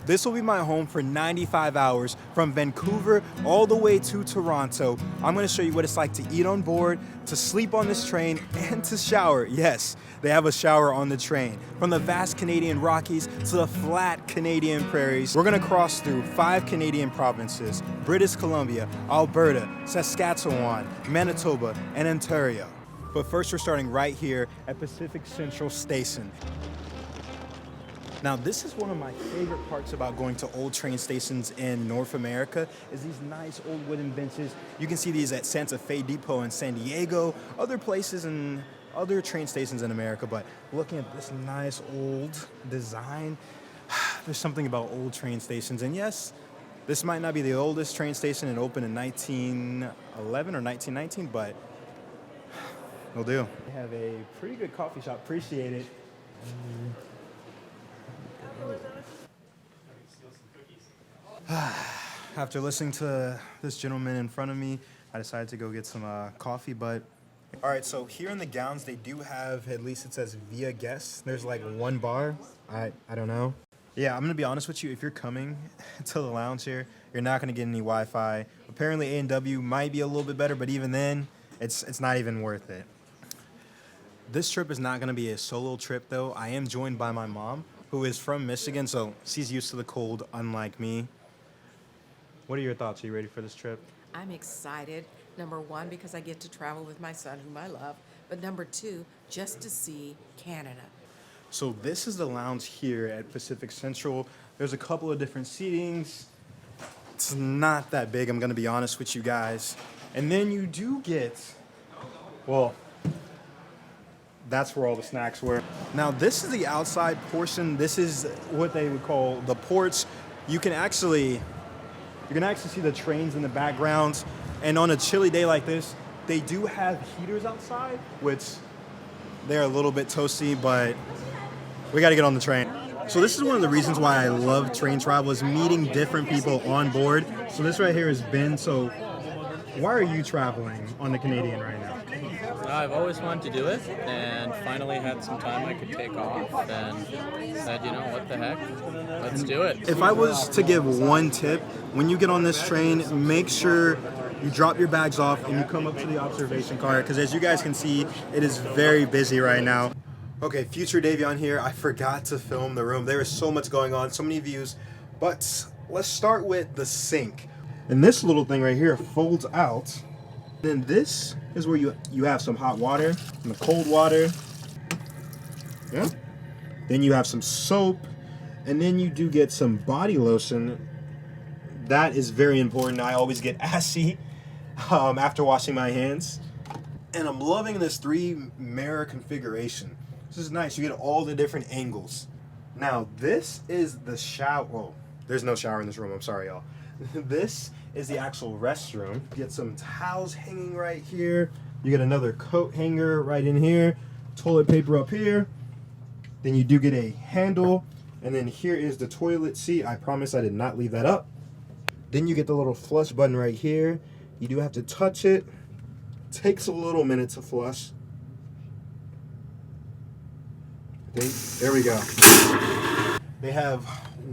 This will be my home for 95 hours from Vancouver all the way to Toronto. I'm gonna show you what it's like to eat on board, to sleep on this train, and to shower. Yes, they have a shower on the train. From the vast Canadian Rockies to the flat Canadian prairies, we're gonna cross through 5 Canadian provinces: British Columbia, Alberta, Saskatchewan, Manitoba, and Ontario. But first we're starting right here at Pacific Central Station. Now, this is one of my favorite parts about going to old train stations in North America, is these nice old wooden benches. You can see these at Santa Fe Depot in San Diego, other places and other train stations in America, but looking at this nice old design, there's something about old train stations. And yes, this might not be the oldest train station. It opened in 1911 or 1919, but it'll do. They have a pretty good coffee shop. Appreciate it. After listening to this gentleman in front of me, I decided to go get some coffee. But all right, so here in the gowns, they do have, at least it says via guests. There's like one bar. I don't know. Yeah, I'm gonna be honest with you. If you're coming to the lounge here, you're not gonna get any Wi-Fi. Apparently A&W might be a little bit better, but even then, it's not even worth it. This trip is not gonna be a solo trip though. I am joined by my mom, who is from Michigan, so she's used to the cold, unlike me. What are your thoughts? Are you ready for this trip? I'm excited, number one, because I get to travel with my son, whom I love, but number two, just to see Canada. So this is the lounge here at Pacific Central. There's a couple of different seatings. It's not that big, I'm gonna be honest with you guys. And then you do get, well, that's where all the snacks were. Now this is the outside portion. This is what they would call the porch. You can actually see the trains in the background. And on a chilly day like this, they do have heaters outside, which they're a little bit toasty, but we gotta get on the train. So this is one of the reasons why I love train travel, is meeting different people on board. So this right here is Ben. So why are you traveling on the Canadian right now? I've always wanted to do it, and finally had some time I could take off, and said, you know, what the heck, let's do it. If I was to give one tip, when you get on this train, make sure you drop your bags off and you come up to the observation car, because as you guys can see, it is very busy right now. Okay, future Davion here. I forgot to film the room. There is so much going on, so many views, but let's start with the sink. And this little thing right here folds out. Then this is where you have some hot water, some cold water. Yeah. Then you have some soap, and then you do get some body lotion. That is very important. I always get assy after washing my hands. And I'm loving this 3-mirror configuration. This is nice. You get all the different angles. Now this is the shower. Whoa, there's no shower in this room. I'm sorry, y'all. This is the actual restroom. You get some towels hanging right here. You get another coat hanger right in here. Toilet paper up here. Then you do get a handle. And then here is the toilet seat. I promise I did not leave that up. Then you get the little flush button right here. You do have to touch it. Takes a little minute to flush. There we go. They have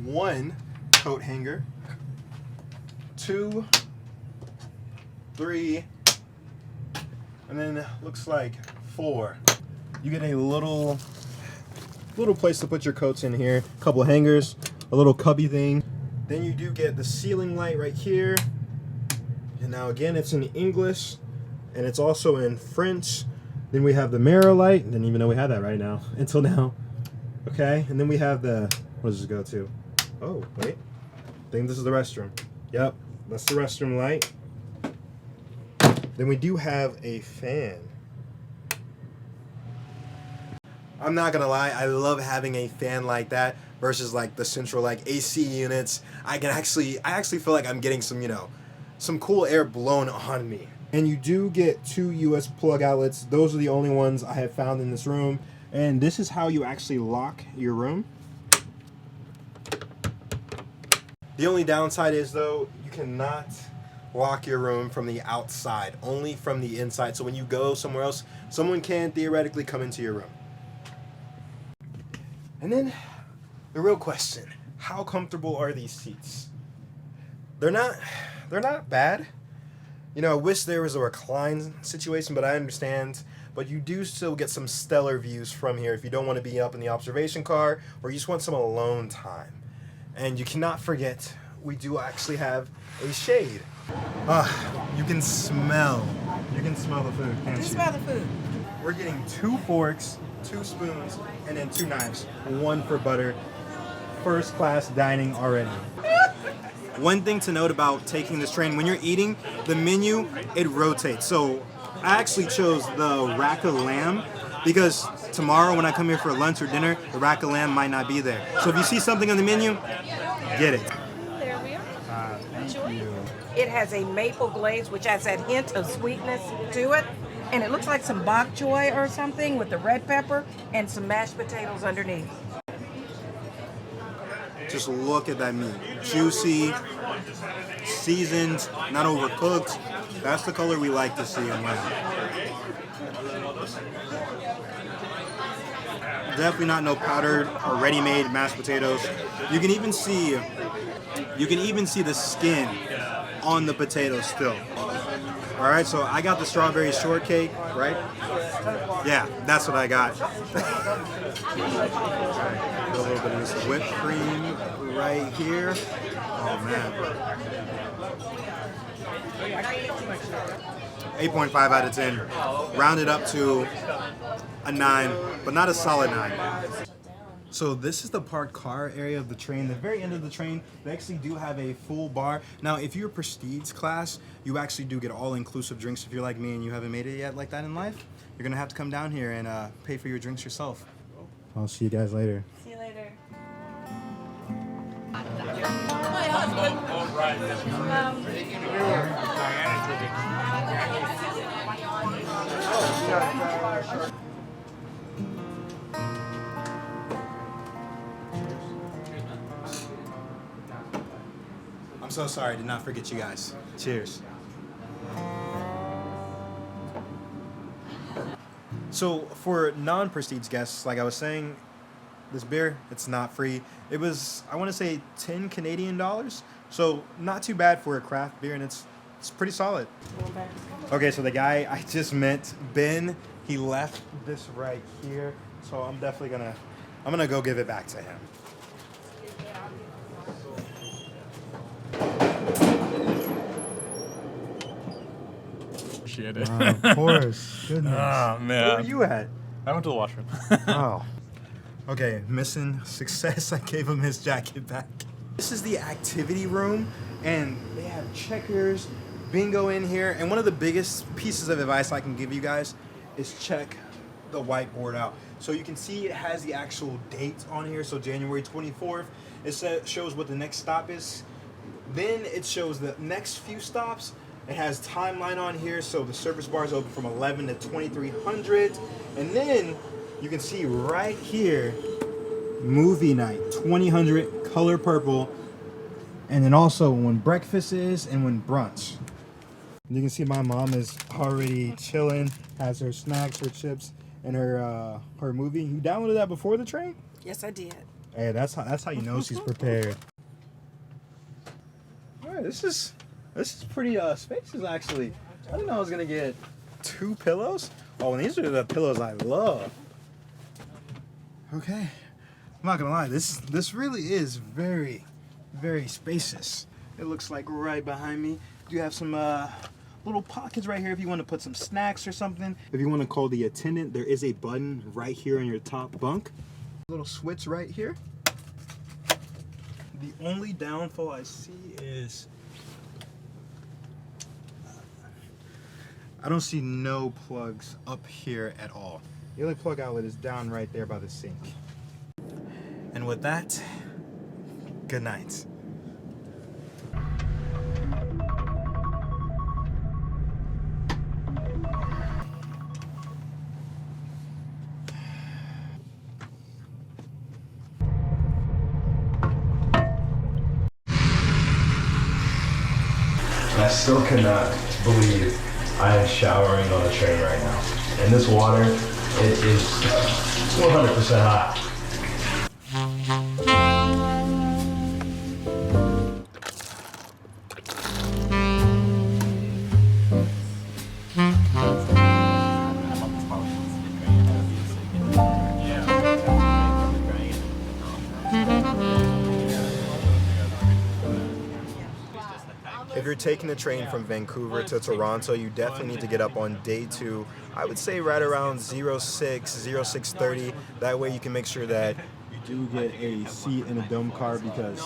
1 coat hanger, 2, 3, and then looks like 4. You get a little place to put your coats in here, a couple of hangers, a little cubby thing. Then you do get the ceiling light right here. And now again, it's in English and it's also in French. Then we have the mirror light. Didn't even know we had that right now, until now. Okay, and then we have the, what does this go to? Oh, wait. I think this is the restroom. Yep, that's the restroom light. Then we do have a fan. I'm not gonna lie, I love having a fan like that versus like the central like AC units. I actually feel like I'm getting some, you know, some cool air blown on me. And you do get 2 US plug outlets. Those are the only ones I have found in this room. And this is how you actually lock your room. The only downside is though, you cannot lock your room from the outside, only from the inside. So when you go somewhere else, someone can theoretically come into your room. And then the real question, how comfortable are these seats? They're not bad. You know, I wish there was a recline situation, but I understand. But you do still get some stellar views from here if you don't want to be up in the observation car or you just want some alone time. And you cannot forget, we do actually have a shade. You can smell the food, can't you? Smell the food. We're getting 2 forks, 2 spoons, and then 2 knives. 1 for butter. First class dining already. One thing to note about taking this train, when you're eating, the menu, it rotates. So I actually chose the rack of lamb because tomorrow when I come here for lunch or dinner, the rack of lamb might not be there. So if you see something on the menu, get it. There we are. Thank you. It has a maple glaze, which has that hint of sweetness to it. And it looks like some bok choy or something with the red pepper and some mashed potatoes underneath. Just look at that meat. Juicy, seasoned, not overcooked. That's the color we like to see in lamb. Definitely not no powdered or ready-made mashed potatoes. You can even see the skin on the potatoes still. All right, so I got the strawberry shortcake, right? Yeah, that's what I got. A little bit of this whipped cream right here. Oh man. 8.5 out of 10. Rounded up to a 9, but not a solid 9. So this is the parked car area of the train. The very end of the train, they actually do have a full bar. Now, if you're prestige class, you actually do get all-inclusive drinks. If you're like me and you haven't made it yet like that in life, you're gonna have to come down here and pay for your drinks yourself. I'll see you guys later. See you later. I'm so sorry, I did not forget you guys. Cheers. So for non-prestige guests, like I was saying, this beer, it's not free. It was, I want to say 10 Canadian dollars. So not too bad for a craft beer, and it's pretty solid. Okay, so the guy I just met, Ben, he left this right here. So I'm definitely gonna go give it back to him. Appreciate it. Of course. Goodness. Oh, man. Where were you at? I went to the washroom. Oh. Okay, mission success. I gave him his jacket back. This is the activity room, and they have checkers, bingo in here. And one of the biggest pieces of advice I can give you guys is check the whiteboard out. So you can see it has the actual date on here. So January 24th, it shows what the next stop is. Then it shows the next few stops. It has timeline on here, so the service bar is open from 11 to 2300. And then you can see right here, movie night, 2000, color purple. And then also when breakfast is and when brunch. You can see my mom is already chilling, has her snacks, her chips, and her movie. You downloaded that before the train? Yes, I did. Hey, that's how you know she's prepared. All right, this is pretty spacious actually. I didn't know I was gonna get 2 pillows. Oh, and these are the pillows I love. Okay, I'm not gonna lie, this really is very, very spacious. It looks like right behind me. You have some little pockets right here if you want to put some snacks or something. If you want to call the attendant, there is a button right here on your top bunk. Little switch right here. The only downfall I see is I don't see no plugs up here at all. The only plug outlet is down right there by the sink. And with that, good night. I still cannot believe I am showering on a train right now. And this water, it is 100% hot. if you're taking the train from Vancouver to Toronto, you definitely need to get up on day 2. I would say right around 06:30. That way you can make sure that you do get a seat in a dome car, because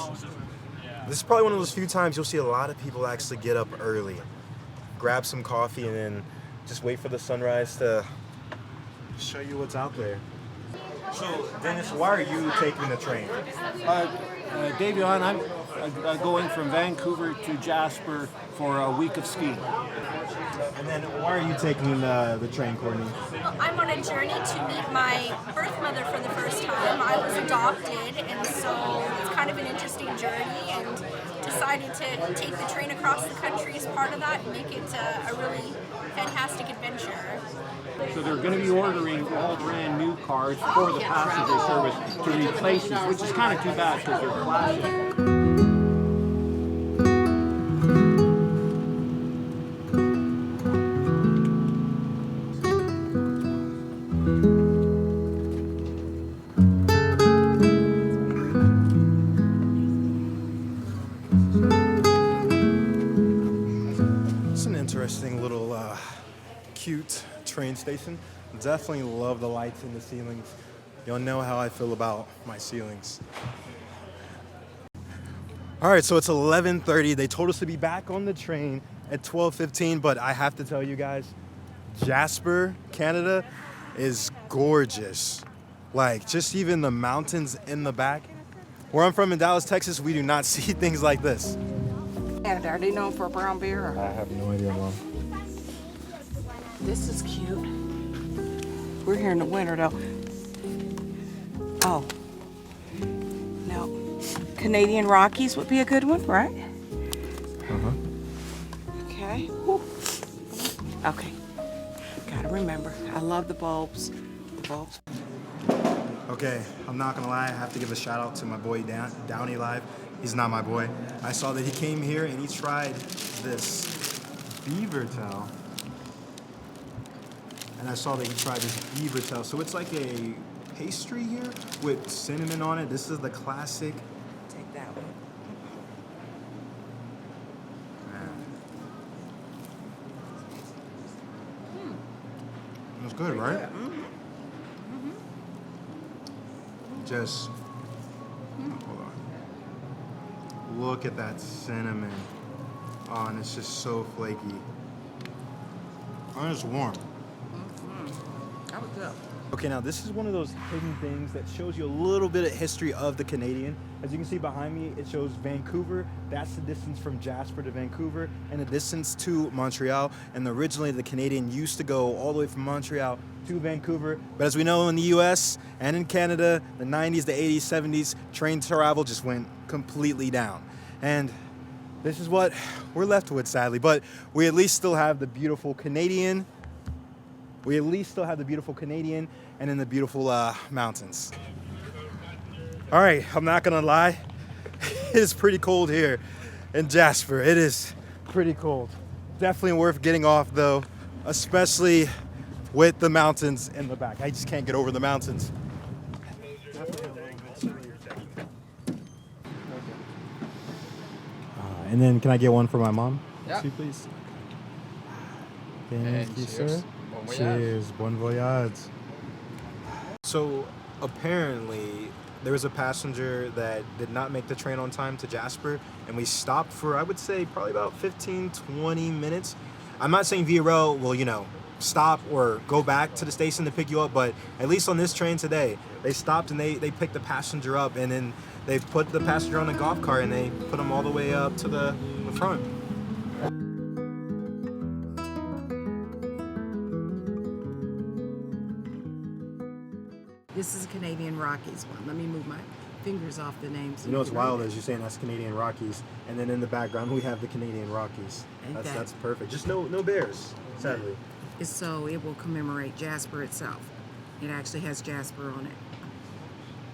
this is probably one of those few times you'll see a lot of people actually get up early, grab some coffee, and then just wait for the sunrise to show you what's out there. So, Dennis, why are you taking the train? Davion, I'm going from Vancouver to Jasper for a week of skiing. And then why are you taking the train, Courtney? I'm on a journey to meet my birth mother for the first time. I was adopted, and so it's kind of an interesting journey, and decided to take the train across the country as part of that and make it a really fantastic adventure. So they're going to be ordering all brand new cars for the passenger service to replace these, which is kind of too bad because they're plastic. It's an interesting little cute train station. Definitely love the lights in the ceilings. Y'all know how I feel about my ceilings. All right, so it's 11:30. They told us to be back on the train at 12:15, but I have to tell you guys, Jasper, Canada is gorgeous. Like, just even the mountains in the back. Where I'm from in Dallas, Texas, we do not see things like this. Canada, are they known for brown beer? Or? I have no idea, Mom. This is cute. We're here in the winter though. Oh. No. Canadian Rockies would be a good one, right? Uh-huh. Okay. Woo. Okay. Gotta remember, I love the bulbs. The bulbs. Okay, I'm not gonna lie, I have to give a shout out to my boy Downey Live. He's not my boy. I saw that he came here and he tried this beaver tail. And I saw that he tried this beaver tail. So it's like a pastry here with cinnamon on it. This is the classic. Take that one. Man. It was good, right? Mm-hmm. Just hold on. Look at that cinnamon. Oh, and it's just so flaky. Oh, and it's warm. That was good. Okay, now this is one of those hidden things that shows you a little bit of history of the Canadian. As you can see behind me, it shows Vancouver. That's the distance from Jasper to Vancouver, and the distance to Montreal. And originally, the Canadian used to go all the way from Montreal to Vancouver. But as we know, in the U.S. and in Canada, the 90s, the 80s, 70s, train travel just went completely down. And this is what we're left with, sadly. But we at least still have the beautiful Canadian. We at least still have the beautiful Canadian and then the beautiful mountains. All right, I'm not gonna lie. It is pretty cold here in Jasper. It is pretty cold. Definitely worth getting off though, especially with the mountains in the back. I just can't get over the mountains. And then can I get one for my mom? Yeah. Two, please. And Thank you, cheers. sir. Bon voyage. Cheers. Bon voyage. So apparently there was a passenger that did not make the train on time to Jasper, and we stopped for, I would say, probably about 15, 20 minutes. I'm not saying VRL will, stop or go back to the station to pick you up, but at least on this train today, they stopped and they picked the passenger up, and then they put the passenger on the golf cart and they put him all the way up to the front. This is Canadian Rockies one. Let me move my fingers off the names. You know what's wild is you're saying that's Canadian Rockies, and then in the background we have the Canadian Rockies. Ain't that- That's perfect. Just no bears, sadly. So it will commemorate Jasper itself. It actually has Jasper on it.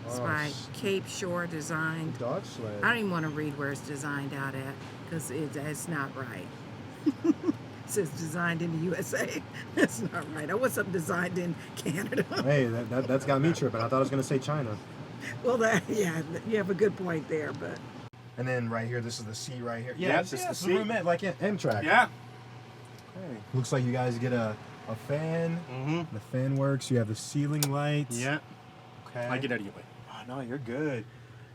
It's by Cape Shore Design. Dodge sled. I don't even want to read where it's designed out at because it's not right. It says designed in the USA. That's not right. I want something designed in Canada. Hey, that's got me tripping. I thought I was gonna say China. Well, yeah, you have a good point there, but And then right here, this is the seat right here. Yeah, it's just yeah, the it's a seat. room Like an Amtrak. Yeah. Hey. Looks like you guys get a fan. The fan works. You have the ceiling lights. Yeah. Okay. I get out of your way. Oh, no, you're good.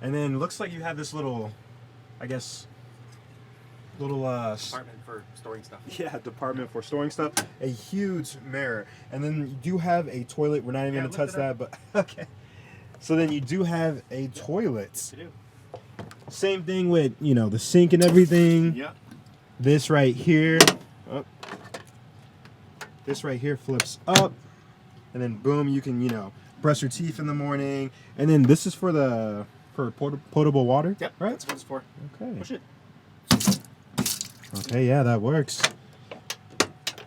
And then looks like you have this little, I guess, little Apartment for storing stuff. yeah, department for storing stuff. A huge mirror, and then you do have a toilet. We're not even gonna touch that, but okay. So then you do have a toilet. You do. Same thing with the sink and everything. Yeah. This right here. Oh. This right here flips up, and then boom, you can brush your teeth in the morning. And then this is for potable water. Yep. Right. That's what it's for. Okay. Push it. Okay, yeah, that works.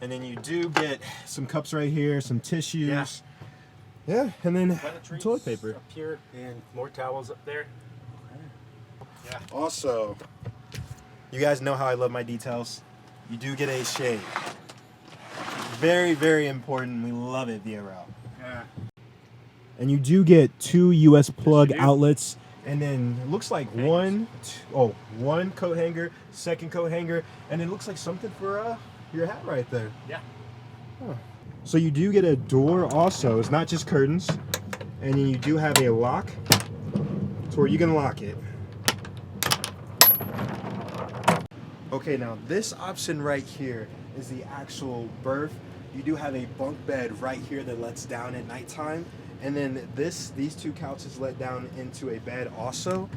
And then you do get some cups right here, some tissues. Yeah, and then toilet paper. Up here and more towels up there. Yeah. Also, you guys know how I love my details. You do get a shade. Very, very important. We love it, VRL. Yeah. And you do get 2 US plug you do. outlets. And then it looks like one coat hanger, second coat hanger, and it looks like something for your hat right there. Yeah. Huh. So you do get a door also. It's not just curtains. And then you do have a lock to where you can lock it. Okay, now this option right here is the actual berth. You do have a bunk bed right here that lets down at nighttime. And then these 2 couches let down into a bed also.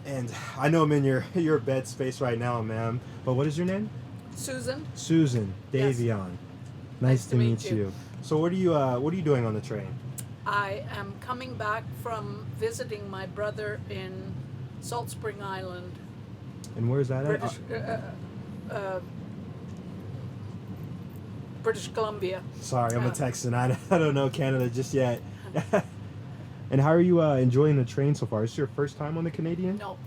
And I know I'm in your bed space right now, ma'am. But what is your name? Susan. Susan Davion. Nice to meet you. So what are you doing on the train? I am coming back from visiting my brother in Salt Spring Island, And where's that British, at? British Columbia. Sorry, I'm a Texan. I don't know Canada just yet. And how are you enjoying the train so far? Is this your first time on the Canadian? No,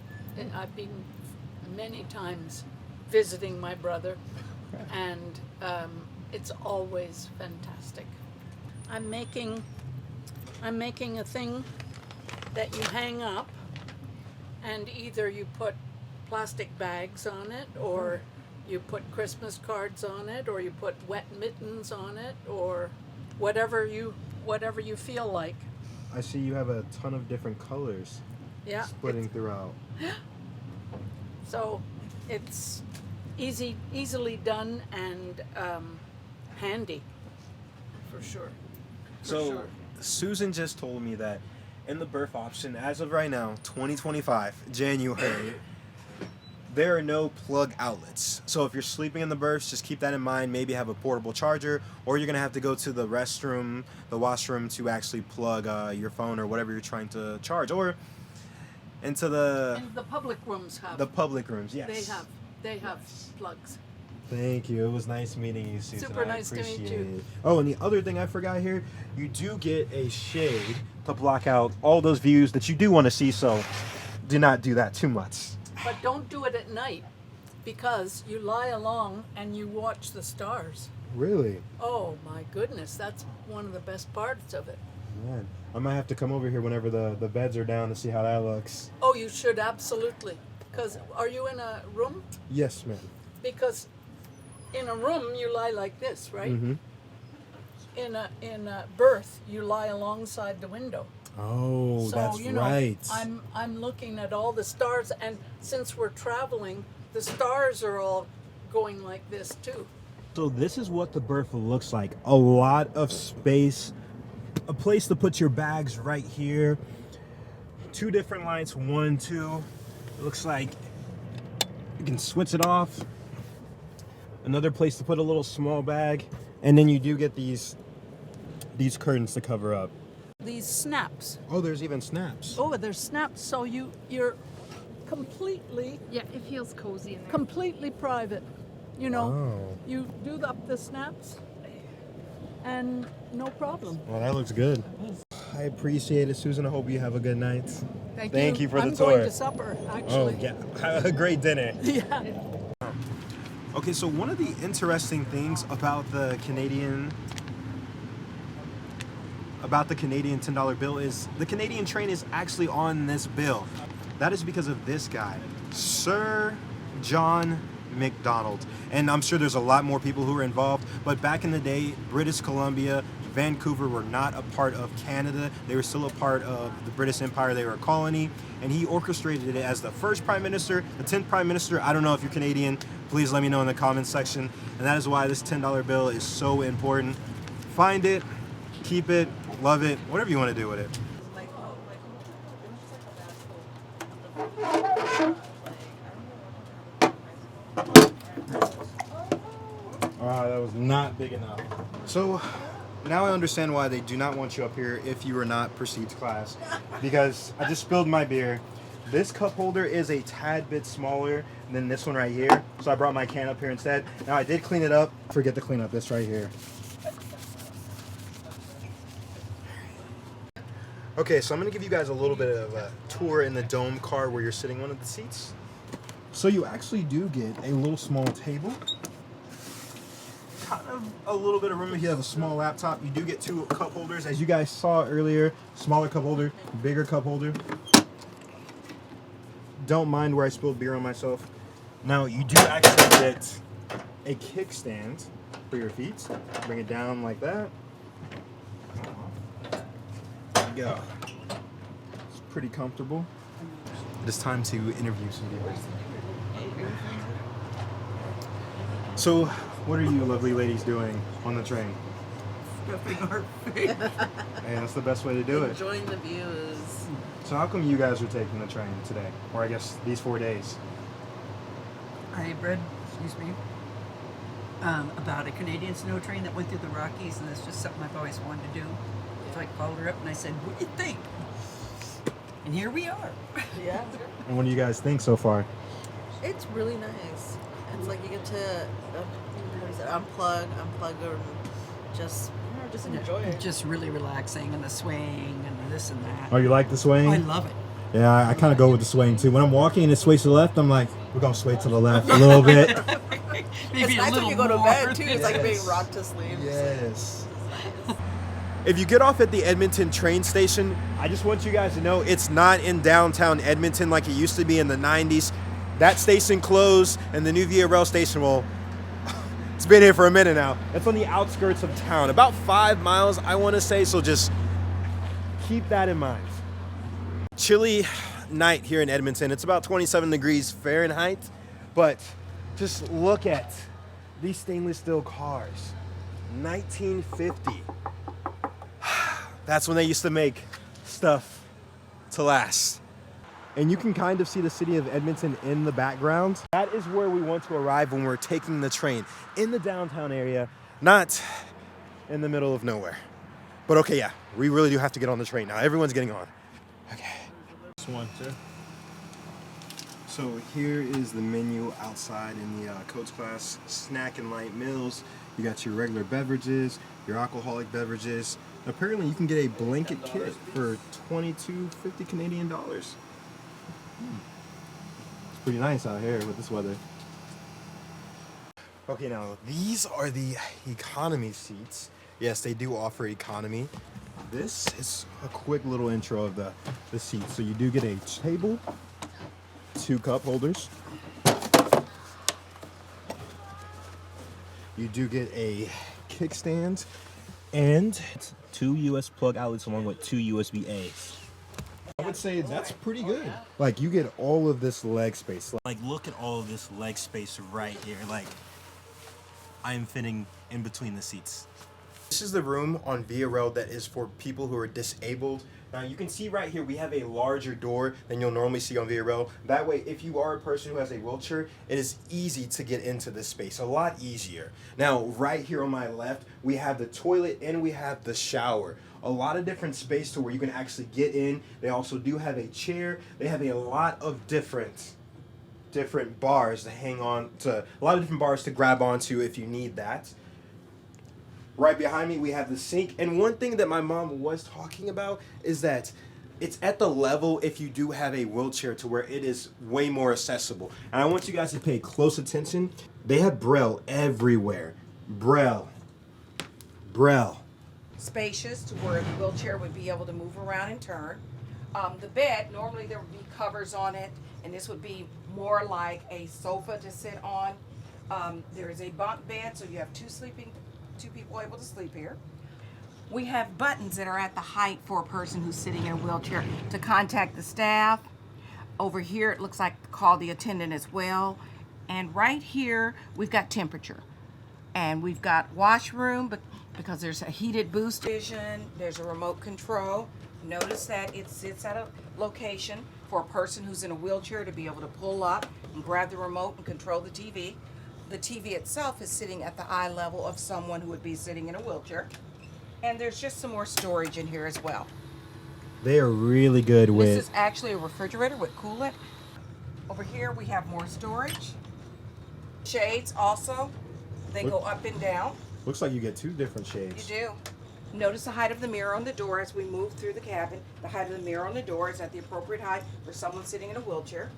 I've been many times visiting my brother, and it's always fantastic. I'm making a thing that you hang up, and either you put plastic bags on it, or you put Christmas cards on it, or you put wet mittens on it, or whatever you feel like. I see you have a ton of different colors Yeah. splitting throughout. So it's easily done and handy, for sure. So Susan just told me that in the berth option, as of right now, 2025, January, there are no plug outlets. So if you're sleeping in the berths, just keep that in mind. Maybe have a portable charger, or you're gonna have to go to the restroom, the washroom, to actually plug your phone or whatever you're trying to charge, or into the And the public rooms have. the public rooms. Yes, They have plugs. Thank you. It was nice meeting you, Susan. Super I nice to meet appreciate you. it. Oh, and the other thing I forgot here, you do get a shade to block out all those views that you do want to see, so do not do that too much. But don't do it at night, because you lie along and you watch the stars. Really? Oh my goodness, that's one of the best parts of it. Man, I might have to come over here whenever the beds are down to see how that looks. Oh, you should absolutely. Because are you in a room? Yes, ma'am. Because in a room you lie like this, right? Mm-hmm. In a berth you lie alongside the window. Oh, So that's you know, right. I'm looking at all the stars, and since we're traveling, the stars are all going like this too. So this is what the berth looks like. A lot of space, a place to put your bags right here. 2 different lights, 1, 2. It looks like you can switch it off. Another place to put a little small bag, and then you do get these curtains to cover up. These snaps. Oh, there's even snaps. Oh, there's snaps, so you're completely Yeah, it feels cozy in there. completely private. You know, Oh. you do up the snaps, and no problem. Well, that looks good. I appreciate it, Susan. I hope you have a good night. Thank you for the I'm tour. going to supper, Oh, actually. yeah. Have a great dinner. Yeah. Okay, so one of the interesting things about the Canadian $10 bill is the Canadian train is actually on this bill. That is because of this guy, Sir John McDonald. And I'm sure there's a lot more people who are involved, but back in the day, British Columbia, Vancouver were not a part of Canada. They were still a part of the British Empire. They were a colony, and he orchestrated it as the first prime minister, the 10th prime minister. I don't know if you're Canadian. Please let me know in the comments section. And that is why this $10 bill is so important. Find it, keep it, love it, whatever you want to do with it. That was not big enough. So now I understand why they do not want you up here if you are not Proceeds class, because I just spilled my beer. This cup holder is a tad bit smaller than this one right here, so I brought my can up here instead. Now I did clean it up. Forget to clean up this right here. Okay, so I'm gonna give you guys a little bit of a tour in the dome car where you're sitting one of the seats. So you actually do get a little small table. Kind of a little bit of room if you have a small laptop. You do get 2 cup holders, as you guys saw earlier. Smaller cup holder, bigger cup holder. Don't mind where I spilled beer on myself. Now you do actually get a kickstand for your feet. Bring it down like that. There you go. It's pretty comfortable. It is time to interview some people. So, what are you lovely ladies doing on the train? Stuffing our face. And that's the best way to do it. Enjoying the views. So how come you guys are taking the train today? Or I guess these 4 days? I read, about a Canadian snow train that went through the Rockies, and that's just something I've always wanted to do. So I called her up and I said, what do you think? And here we are. Yeah. And what do you guys think so far? It's really nice. It's like you get to unplug, or just enjoy it. Just really relaxing, and the swing and this and that. Oh, you like the swing? I love it. Yeah, I kind of go with the swing too. When I'm walking and it sways to the left, I'm like, we're going to sway to the left a little bit. It's nice when you go to bed too. It's like being rocked to sleep. Yes. If you get off at the Edmonton train station, I just want you guys to know it's not in downtown Edmonton like it used to be in the 90s. That station closed, and the new VRL station, well, it's been here for a minute now. It's on the outskirts of town, about 5 miles, I want to say, so just keep that in mind. Chilly night here in Edmonton. It's about 27 degrees Fahrenheit, but just look at these stainless steel cars. 1950. That's when they used to make stuff to last. And you can kind of see the city of Edmonton in the background. That is where we want to arrive when we're taking the train, in the downtown area, not in the middle of nowhere. But okay, yeah, we really do have to get on the train now. Everyone's getting on. Okay. This one, sir. So here is the menu outside in the coach class. Snack and light meals. You got your regular beverages, your alcoholic beverages. Apparently you can get a blanket kit for $22.50 Canadian dollars. It's pretty nice out here with this weather. Okay, now these are the economy seats. Yes, they do offer economy. This is a quick little intro of the seats. So you do get a table, 2 cup holders. You do get a kickstand and 2 US plug outlets along with 2 USB-A's. I would say that's pretty good. Like, you get all of this leg space. Like, look at all of this leg space right here. Like, I'm fitting in between the seats. This is the room on VRL that is for people who are disabled. Now, you can see right here, we have a larger door than you'll normally see on VRL. That way, if you are a person who has a wheelchair, it is easy to get into this space, a lot easier. Now, right here on my left, we have the toilet and we have the shower. A lot of different space to where you can actually get in. They also do have a chair. They have a lot of different bars to hang on to, a lot of different bars to grab onto if you need that. Right behind me, we have the sink. And one thing that my mom was talking about is that it's at the level, if you do have a wheelchair, to where it is way more accessible. And I want you guys to pay close attention. They have Braille everywhere. Braille. Spacious to where the wheelchair would be able to move around and turn. The bed, normally there would be covers on it, and this would be more like a sofa to sit on. There is a bunk bed, so you have two people able to sleep here. We have buttons that are at the height for a person who's sitting in a wheelchair to contact the staff. Over here, it looks like call the attendant as well. And right here, we've got temperature. And we've got washroom, but because there's a heated boost vision, there's a remote control. Notice that it sits at a location for a person who's in a wheelchair to be able to pull up and grab the remote and control the TV. The TV itself is sitting at the eye level of someone who would be sitting in a wheelchair. And there's just some more storage in here as well. They are really good with... This is actually a refrigerator with coolant. Over here we have more storage. Shades also. They go up and down. Looks like you get 2 different shades. You do. Notice the height of the mirror on the door as we move through the cabin. The height of the mirror on the door is at the appropriate height for someone sitting in a wheelchair.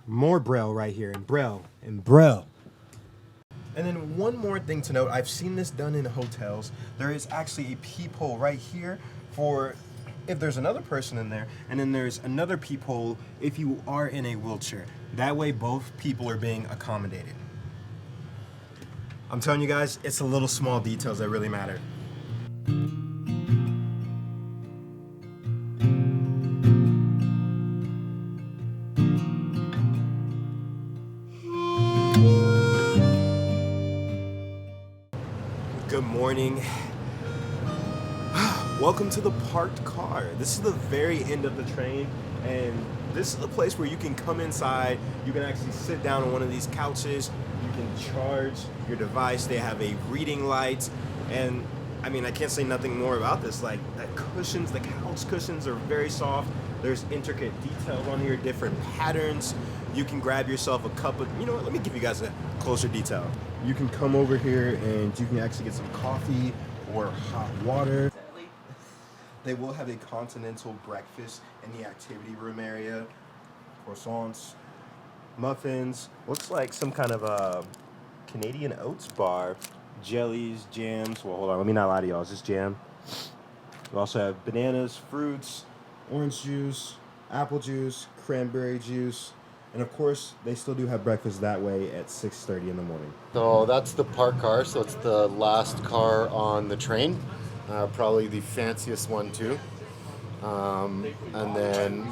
More Braille right here, and Braille, and Braille. And then one more thing to note, I've seen this done in hotels. There is actually a peephole right here for if there's another person in there, and then there's another peephole if you are in a wheelchair. That way both people are being accommodated. I'm telling you guys, it's the little small details that really matter. Good morning. Welcome to the parked car. This is the very end of the train, and this is the place where you can come inside. You can actually sit down on one of these couches. You can charge your device. They have a reading light, and I mean, I can't say nothing more about this. Like, the cushions, the couch cushions are very soft. There's intricate details on here, different patterns. You can grab yourself a cup of, you know what, let me give you guys a closer detail. You can come over here and you can actually get some coffee or hot water. They will have a continental breakfast in the activity room area. Croissants, muffins, looks like some kind of a Canadian oats bar. Jellies, jams, well, hold on, let me not lie to y'all, it's just jam. We also have bananas, fruits, orange juice, apple juice, cranberry juice, and of course, they still do have breakfast that way at 6:30 in the morning. So that's the park car, so it's the last car on the train, probably the fanciest one too. And then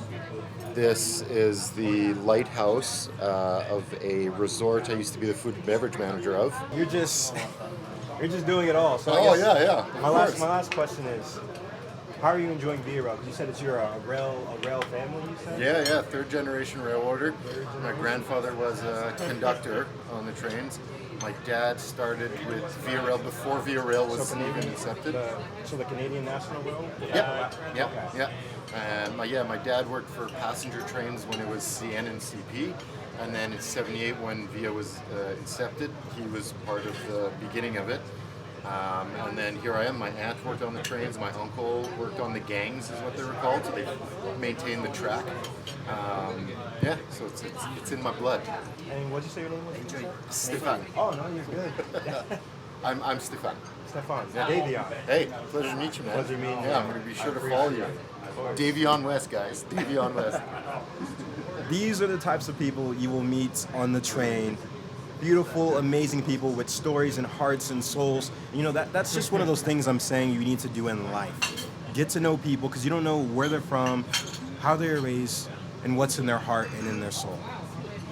this is the lighthouse of a resort I used to be the food and beverage manager of. You're just doing it all. So oh, I guess yeah. My last question is, how are you enjoying Via Rail? You said it's you're a rail family, you said? Yeah, third generation railroader. My grandfather was a conductor on the trains. My dad started with Via Rail before Via Rail was even accepted. So the Canadian National Rail? Yep. And my dad worked for passenger trains when it was CN and CP. And then in '78 when Via was accepted, he was part of the beginning of it. And then here I am, my aunt worked on the trains, my uncle worked on the gangs is what they were called, so they maintained the track. So it's in my blood. And what'd you say your name was? Stefan. Oh, no, you're good. I'm Stefan. Stefan. Yeah. Davion. Hey, pleasure to meet you, man. Pleasure meeting you. Yeah, I'm going to be sure to follow you. Davion West, guys. Davion West. These are the types of people you will meet on the train. Beautiful, amazing people with stories and hearts and souls. You know, that's just one of those things I'm saying you need to do in life. Get to know people, because you don't know where they're from, how they're raised, and what's in their heart and in their soul.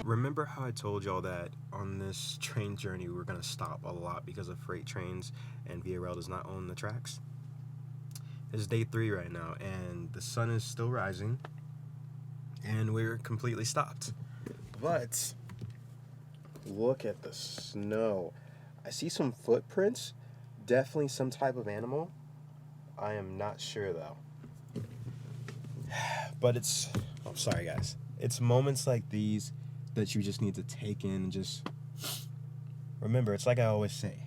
Remember how I told y'all that on this train journey we were going to stop a lot because of freight trains and Via Rail does not own the tracks? It's day 3 right now, and the sun is still rising, and we're completely stopped. But look at the snow. I see some footprints, definitely some type of animal. I am not sure though. But I'm sorry guys. It's moments like these that you just need to take in and just remember, it's like I always say.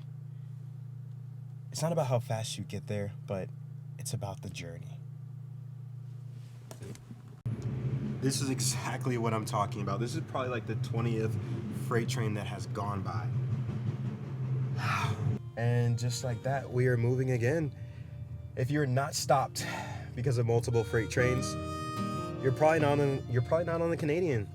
It's not about how fast you get there, but it's about the journey. This is exactly what I'm talking about. This is probably like the 20th freight train that has gone by. And just like that, we are moving again. If you're not stopped because of multiple freight trains, you're probably not on the Canadian.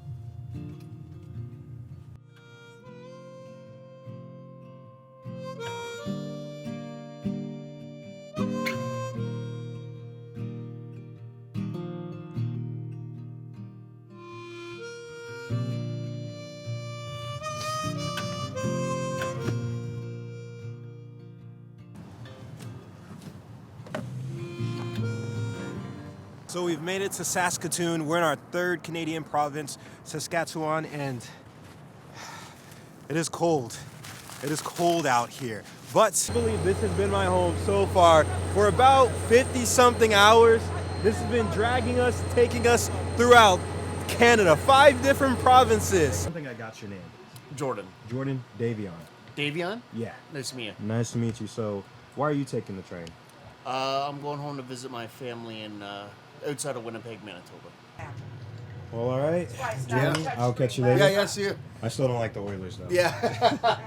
So we've made it to Saskatoon. We're in our third Canadian province, Saskatchewan, and it is cold. It is cold out here. But I believe this has been my home so far for about 50-something hours. This has been dragging us, taking us throughout Canada, 5 different provinces. I think I got your name. Jordan. Jordan Davion. Davion? Yeah. Nice to meet you. Nice to meet you. So why are you taking the train? I'm going home to visit my family in outside of Winnipeg, Manitoba. Well, all right. Jeremy, I'll catch you later. Yeah, see you. I still don't like the Oilers, though. Yeah.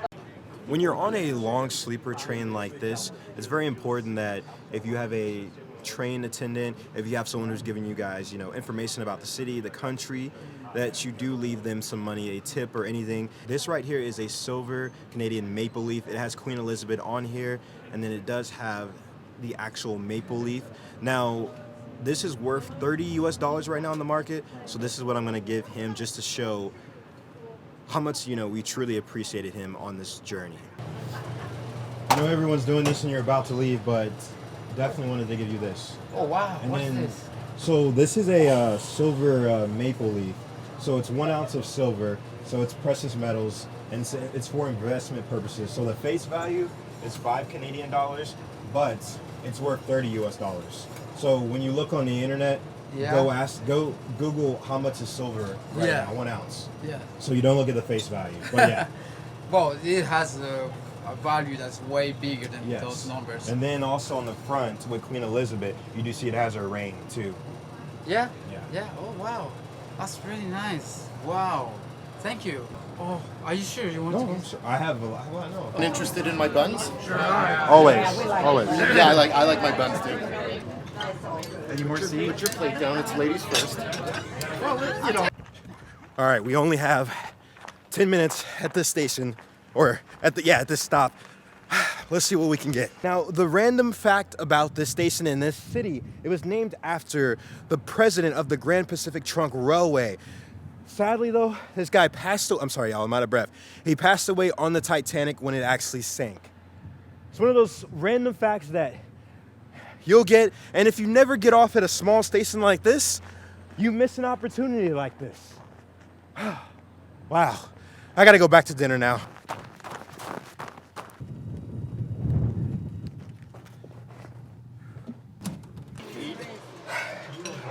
When you're on a long sleeper train like this, it's very important that if you have a train attendant, if you have someone who's giving you guys, information about the city, the country, that you do leave them some money, a tip or anything. This right here is a silver Canadian maple leaf. It has Queen Elizabeth on here, and then it does have the actual maple leaf. Now, this is worth $30 right now in the market, so this is what I'm gonna give him just to show how much, we truly appreciated him on this journey. I know everyone's doing this and you're about to leave, but definitely wanted to give you this. Oh, wow. And What's then, this? so this is a silver maple leaf. So it's 1 ounce of silver, so it's precious metals, and it's for investment purposes. So the face value is $5 Canadian, but it's worth $30. So when you look on the internet, go Google how much is silver right now, 1 ounce. Yeah. So you don't look at the face value, but yeah. Well, it has a value that's way bigger than Yes. those numbers. And then also on the front with Queen Elizabeth, you do see it has her ring too. Yeah? Yeah. Yeah. Oh, wow. That's really nice. Wow. Thank you. Oh, are you sure you want No, to? I'm sure. I have a lot. I know. Interested in my buns? Sure. Always. Yeah, I like my buns too. Any more seats? Put your plate down. It's ladies first. Well, All right, we only have 10 minutes at this station, or at this stop. Let's see what we can get. Now, the random fact about this station in this city, it was named after the president of the Grand Pacific Trunk Railway. Sadly, though, this guy passed away. I'm sorry, y'all, I'm out of breath. He passed away on the Titanic when it actually sank. It's one of those random facts that you'll get, and if you never get off at a small station like this, you miss an opportunity like this. Wow, I gotta go back to dinner now.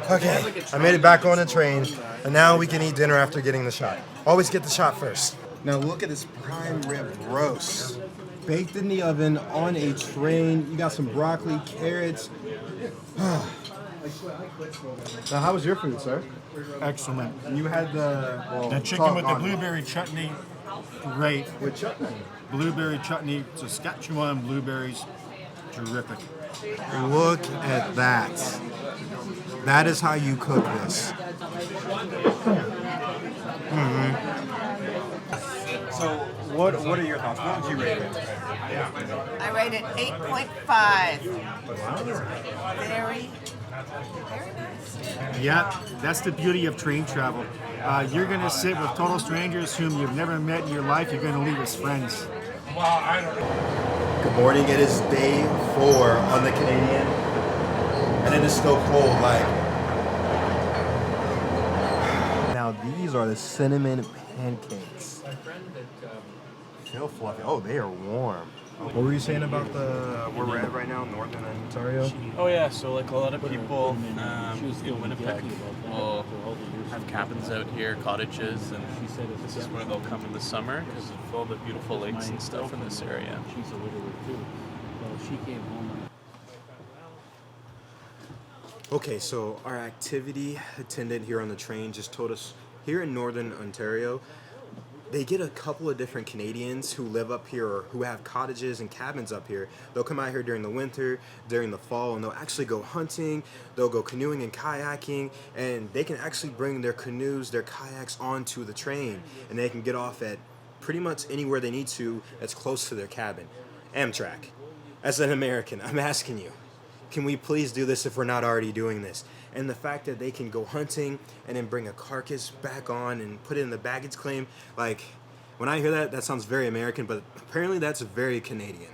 Okay, I made it back on the train, and now we can eat dinner after getting the shot. Always get the shot first. Now look at this prime rib roast. Baked in the oven on a train. You got some broccoli, carrots. Now, how was your food, sir? Excellent. You had the chicken with the blueberry chutney, great. With chutney. Blueberry chutney, Saskatchewan blueberries, terrific. Look at that. That is how you cook this. So, what are your thoughts? What would you rate it? I rate it 8.5. Very, very nice. Yeah, that's the beauty of train travel. You're going to sit with total strangers whom you've never met in your life. You're going to leave as friends. Good morning. It is day 4 on the Canadian, and it is still cold. Now these are the cinnamon pancakes. Feel fluffy. Oh, they are warm. What were you saying about where we're at right now, Northern Ontario? Oh yeah, so like a lot of people in Winnipeg will have cabins out here, cottages, and this is where they'll come in the summer because of all the beautiful lakes and stuff in this area. She's a widower too. Well, she came home. Okay, so our activity attendant here on the train just told us here in Northern Ontario, they get a couple of different Canadians who live up here or who have cottages and cabins up here. They'll come out here during the winter, during the fall, and they'll actually go hunting, they'll go canoeing and kayaking, and they can actually bring their canoes, their kayaks onto the train, and they can get off at pretty much anywhere they need to that's close to their cabin. Amtrak, as an American, I'm asking you, can we please do this if we're not already doing this? And the fact that they can go hunting and then bring a carcass back on and put it in the baggage claim, like, when I hear that, that sounds very American, but apparently that's very Canadian.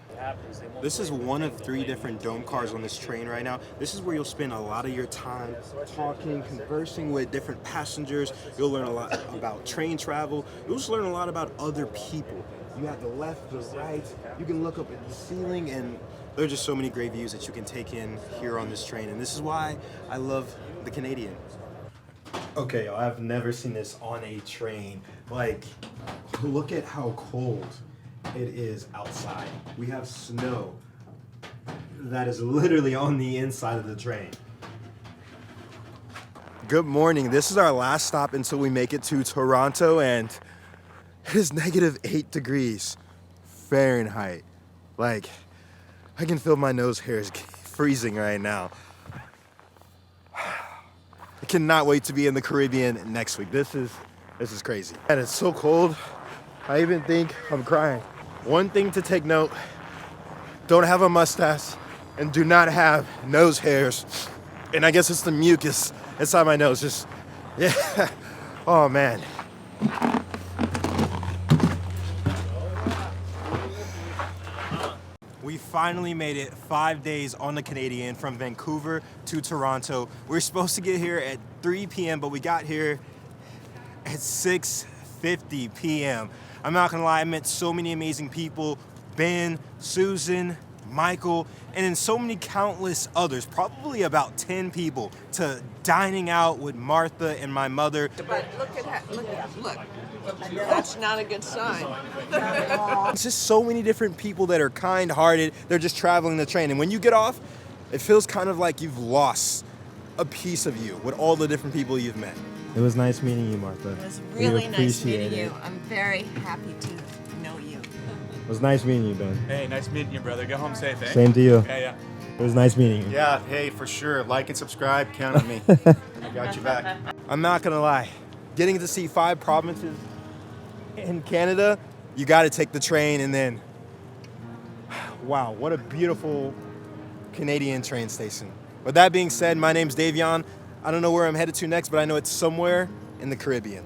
This is one of 3 different dome cars on this train right now. This is where you'll spend a lot of your time talking, conversing with different passengers. You'll learn a lot about train travel. You'll just learn a lot about other people. You have the left, the right. You can look up at the ceiling, and there are just so many great views that you can take in here on this train, and this is why I love the Canadian. Okay, I've never seen this on a train. Like, look at how cold it is outside. We have snow that is literally on the inside of the train. Good morning. This is our last stop until we make it to Toronto, and it is -8 degrees Fahrenheit. Like, I can feel my nose hairs freezing right now. I cannot wait to be in the Caribbean next week. This is crazy. And it's so cold, I even think I'm crying. One thing to take note, don't have a mustache and do not have nose hairs. And I guess it's the mucus inside my nose, just, yeah. Oh man. We finally made it 5 days on the Canadian from Vancouver to Toronto. We were supposed to get here at 3 p.m., but we got here at 6:50 p.m. I'm not gonna lie, I met so many amazing people. Ben, Susan, Michael, and then so many countless others, probably about 10 people, to dining out with Martha and my mother. But look at that, look. That's not a good sign. It's just so many different people that are kind-hearted. They're just traveling the train. And when you get off, it feels kind of like you've lost a piece of you with all the different people you've met. It was nice meeting you, Martha. It was really nice meeting you. I'm very happy to know you. It was nice meeting you, Ben. Hey, nice meeting you, brother. Go home safe, eh? Same to you. Yeah. It was nice meeting you. Yeah, hey, for sure. Like and subscribe. Count on me. I got you back. I'm not gonna lie. Getting to see 5 provinces in Canada, you gotta take the train, and then, wow, what a beautiful Canadian train station. With that being said, my name's Davion. I don't know where I'm headed to next, but I know it's somewhere in the Caribbean.